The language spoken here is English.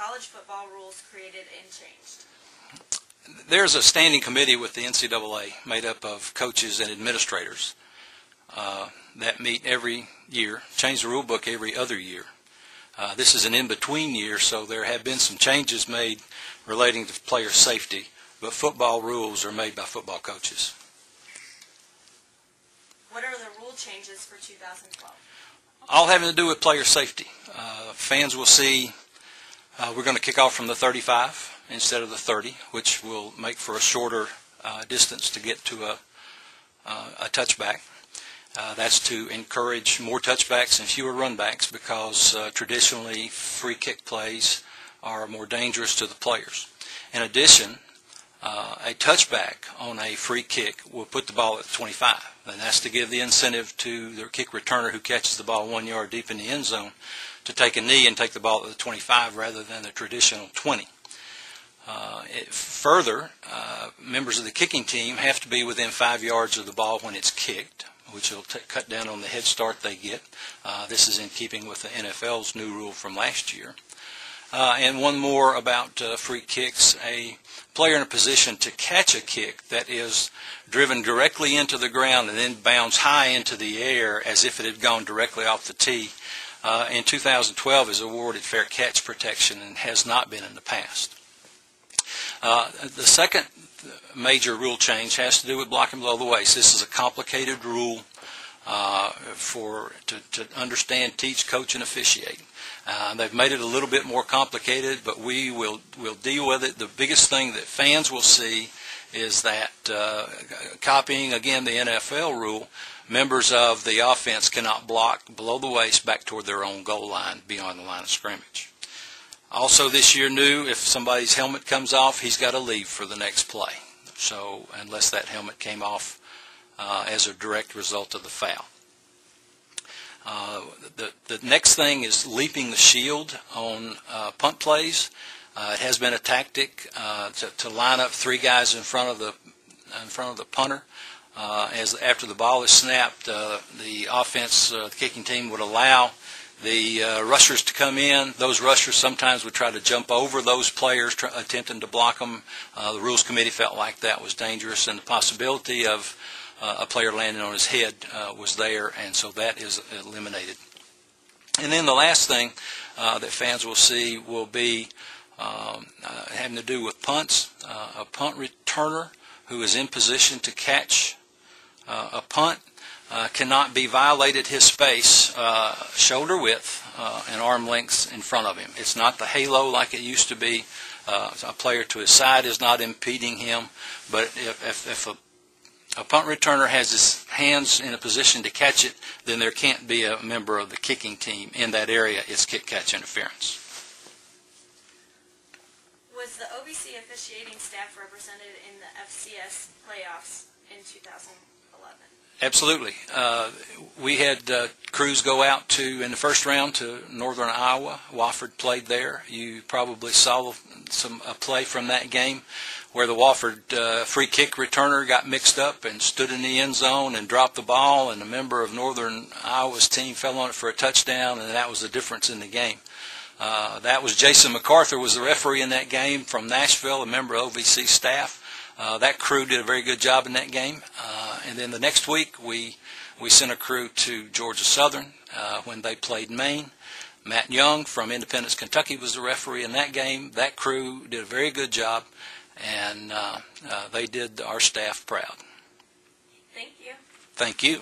college football rules created and changed? There's a standing committee with the NCAA made up of coaches and administrators that meet every year, change the rule book every other year. This is an in-between year, so there have been some changes made relating to player safety, but football rules are made by football coaches. What are the rule changes for 2012? All having to do with player safety. Fans will see we're going to kick off from the 35 instead of the 30, which will make for a shorter distance to get to a touchback. That's to encourage more touchbacks and fewer runbacks because traditionally free kick plays are more dangerous to the players. In addition, a touchback on a free kick will put the ball at the 25, and that's to give the incentive to the kick returner who catches the ball 1 yard deep in the end zone to take a knee and take the ball at the 25 rather than the traditional 20. Further, members of the kicking team have to be within 5 yards of the ball when it's kicked, which will cut down on the head start they get. This is in keeping with the NFL's new rule from last year. And one more about free kicks. A player in a position to catch a kick that is driven directly into the ground and then bounds high into the air as if it had gone directly off the tee in 2012 is awarded fair catch protection and has not been in the past. The second major rule change has to do with blocking below the waist. This is a complicated rule to understand, teach, coach, and officiate. They've made it a little bit more complicated, but we'll deal with it. The biggest thing that fans will see is that copying, again, the NFL rule, members of the offense cannot block below the waist back toward their own goal line beyond the line of scrimmage. Also this year new, if somebody's helmet comes off, he's got to leave for the next play. So unless that helmet came off as a direct result of the foul. The next thing is leaping the shield on punt plays. It has been a tactic to line up three guys in front of the punter. After the ball is snapped, the offense, the kicking team would allow the rushers to come in. Those rushers sometimes would try to jump over those players, attempting to block them. The Rules Committee felt like that was dangerous, and the possibility of a player landing on his head was there, and so that is eliminated. And then the last thing that fans will see will be having to do with punts. A punt returner who is in position to catch a punt cannot be violated his space shoulder width and arm lengths in front of him. It's not the halo like it used to be. A player to his side is not impeding him, but if a punt returner has his hands in a position to catch it, then there can't be a member of the kicking team in that area. It's kick-catch interference. Was the OVC officiating staff represented in the FCS playoffs in 2011? Absolutely. We had crews go out in the first round to northern Iowa. Wofford played there. You probably saw a play from that game where the Wofford free kick returner got mixed up and stood in the end zone and dropped the ball, and a member of northern Iowa's team fell on it for a touchdown, and that was the difference in the game. That was Jason MacArthur was the referee in that game from Nashville, a member of OVC staff. That crew did a very good job in that game. And then the next week, we sent a crew to Georgia Southern when they played Maine. Matt Young from Independence, Kentucky was the referee in that game. That crew did a very good job, and they did our staff proud. Thank you. Thank you.